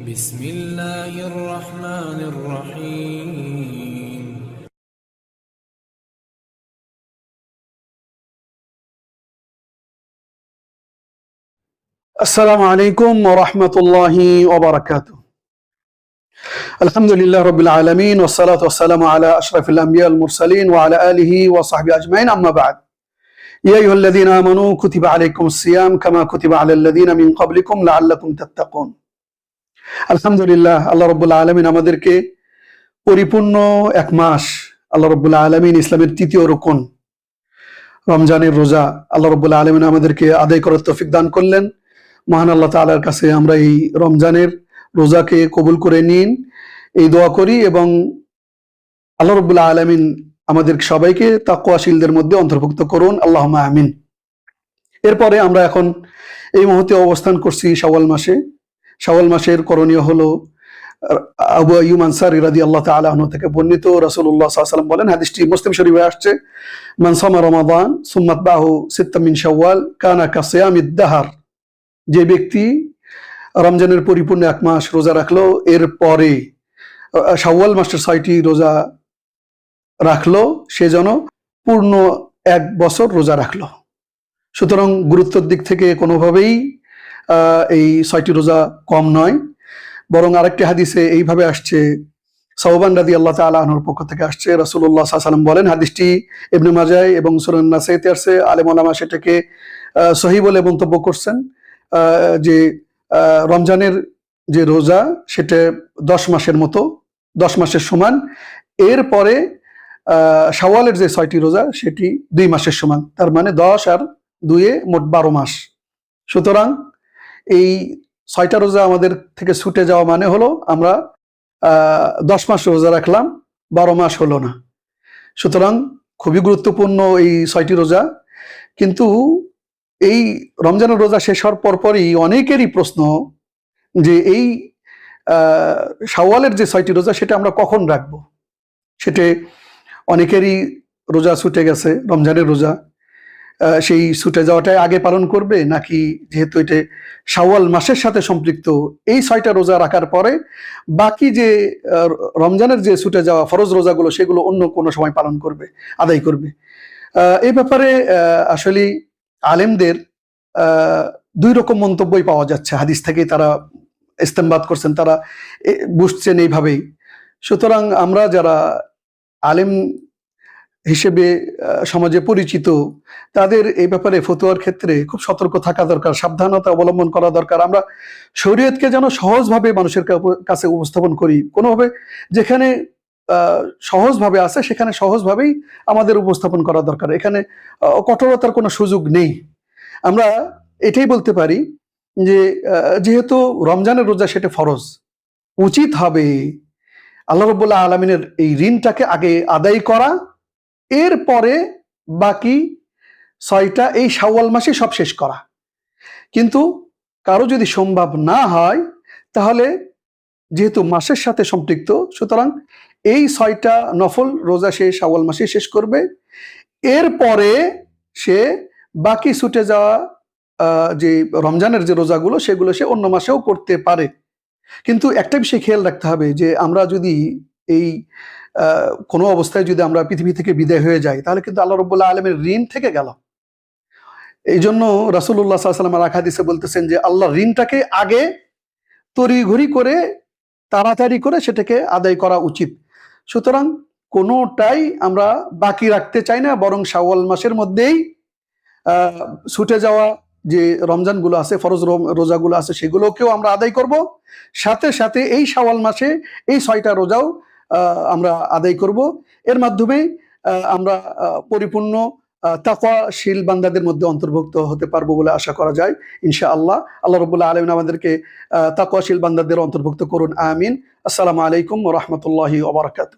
بسم الله الرحمن الرحيم السلام عليكم ورحمة الله وبركاته. الحمد لله رب العالمين والصلاة والسلام على أشرف الأنبياء المرسلين وعلى آله وصحبه أجمعين. أما بعد، يا أيها الذين آمنوا كتب عليكم الصيام كما كتب على الذين من قبلكم لعلكم تتقون. আলহামদুলিল্লাহ, আল্লাহ রব্বুল আলামিন আমাদেরকে পরিপূর্ণ এক মাস, আল্লাহ রব্বুল আলামিন ইসলামের তৃতীয় রুকন রমজানের রোজা আল্লাহ রব্বুল আলামিন আমাদেরকে আদায় করার তৌফিক দান করলেন। মহান আল্লাহ তাআলার কাছে আমরা এই রমজানের রোজাকে কবুল করে নিন এই দোয়া করি, এবং আল্লাহ রাব্বুল আলামিন আমাদের সবাইকে তাকওয়াশীলদের মধ্যে অন্তর্ভুক্ত করুন, আল্লাহুম্মা আমিন। এরপরে আমরা এখন এই মুহূর্তে অবস্থান করছি শাওয়াল মাসে। শাওয়াল মাসের করণীয় হলো আবু আইয়ুব আনসারী রাদিয়াল্লাহু তাআলা আনহু থেকে বর্ণিত, রাসূলুল্লাহ সাল্লাল্লাহু আলাইহি ওয়াসাল্লাম বলেন, হাদিসটি মুসলিম শরীফে আসছে, মান সামা রমাদান সুম্মা তাবাহু সিত্তাম মিন শাওয়াল কানা কাসিয়ামিদ দাহর। যে ব্যক্তি রমজানের পরিপূর্ণ এক মাস রোজা রাখলো, এরপরে শাওয়াল মাসের 6টি রোজা রাখলো, সে যেন পূর্ণ এক বছর রোজা রাখলো। সুতরাং গুরুত্বের দিক থেকে কোনোভাবেই এই 6টি রোজা কম নয়, বরং আরেকটি হাদিসে এইভাবে আসছে, সাওবান রাদিয়াল্লাহু তাআলা আনহুর পক্ষ থেকে আসছে, রাসূলুল্লাহ সাল্লাল্লাহু আলাইহি ওয়াসাল্লাম বলেন, হাদিসটি ইবনে মাজাহ এবং সুনান নাসাইতে আসছে, আলেম ওলামা সেটাকে সহিহ বলে মন্তব্য করছেন, যে রমজানের যে রোজা সেটা 10 মাসের মতো, 10 মাসের সমান। এরপরে শাওয়ালের যে 6টি রোজা সেটি 2 মাসের সমান, তার মানে 10 আর 2 মোট 12 মাস। সুতরাং এই 6টা রোজা আমাদের থেকে ছুটে যাওয়া মানে হলো আমরা 10 মাস রোজা রাখলাম, 12 মাস হলো না। সুতরাং খুবই গুরুত্বপূর্ণ এই 6টি রোজা। কিন্তু এই রমজানের রোজা শেষ হওয়ার পরপরই অনেকেরই প্রশ্ন যে এই শাওয়ালের যে 6টি রোজা সেটা আমরা কখন রাখবো। সেটা অনেকেরই রোজা ছুটে গেছে, রমজানের রোজা সেই ছুটে যাওয়াটাই আগে পালন করবে, নাকি যেহেতু এটা শাওয়াল মাসের সাথে সম্পৃক্ত এই 6টা রোজা রাখার পরে বাকি যে রমজানের যে ছুটে যাওয়া ফরজ রোজাগুলো সেগুলো অন্য কোনো সময় পালন করবে, আদায় করবে। এই ব্যাপারে আসলে আলেমদের 2 রকম মন্তব্যই পাওয়া যাচ্ছে, হাদিস থেকেই তারা ইস্তেমবাদ করছেন, তারা বুঝছেন এইভাবেই। সুতরাং আমরা যারা আলেম হিসেবে সমাজে পরিচিত, তাদের এই ব্যাপারে ফতোয়ার ক্ষেত্রে খুব সতর্ক থাকা দরকার, সাবধানতা অবলম্বন করা দরকার। আমরা শরীয়তকে যেন সহজভাবে মানুষের কাছে উপস্থাপন করি, কোনোভাবে যেখানে সহজভাবে আছে সেখানে সহজভাবেই আমাদের উপস্থাপন করা দরকার, এখানে কঠোরতার কোনো সুযোগ নেই। আমরা এটাই বলতে পারি যে যেহেতু রমজানের রোজা সেটা ফরজ, উচিত হবে আল্লাহ রাব্বুল আলামিনের এই ঋণটাকে আগে আদায় করা, এরপরে বাকি 6টা এই শাওয়াল মাসে সব শেষ করা। কিন্তু কারো যদি সম্ভব না হয়, তাহলে যেহেতু মাসের সাথে সম্পৃক্ত, সুতরাং এই 6টা নফল রোজা সে শাওয়াল মাসে শেষ করবে, এরপরে সে বাকি ছুটে যাওয়া যে রমজানের যে রোজাগুলো সেগুলো সে অন্য মাসেও করতে পারে। কিন্তু একটা বিষয় খেয়াল রাখতে হবে যে আমরা যদি এই কোনো অবস্থায় যদি আমরা পৃথিবী থেকে বিদায় হয়ে যাই, তাহলে কিন্তু আল্লাহ রাব্বুল আলামিনের ঋণ থেকে গেল। এই জন্য রাসূলুল্লাহ সাল্লাল্লাহু আলাইহি ওয়াসাল্লাম হাদিসে বলতেছেন যে আল্লাহর ঋণটাকে আগে তড়িঘড়ি করে, তাড়াতাড়ি করে সেটাকে আদায় করা উচিত। সুতরাং কোনোটাই আমরা বাকি রাখতে চাই না, বরং শাওয়াল মাসের মধ্যেই ছুটে যাওয়া যে রমজানগুলো আছে, ফরজ রোজাগুলো আছে, সেগুলোকেও আমরা আদায় করব। সাথে সাথে এই শাওয়াল মাসে এই 6টা রোজাও আমরা আদায় করব। এর মাধ্যমে আমরা পরিপূর্ণ তাকওয়াশীল বান্দাদের মধ্যে অন্তর্ভুক্ত হতে পারবো বলে আশা করা যায় ইনশাআল্লাহ। আল্লাহ রাব্বুল আলামিন আমাদেরকে তাকওয়াশীল বান্দাদের অন্তর্ভুক্ত করুন, আমিন। আসসালামু আলাইকুম ওয়া রাহমাতুল্লাহি ওয়া বারাকাতুহু।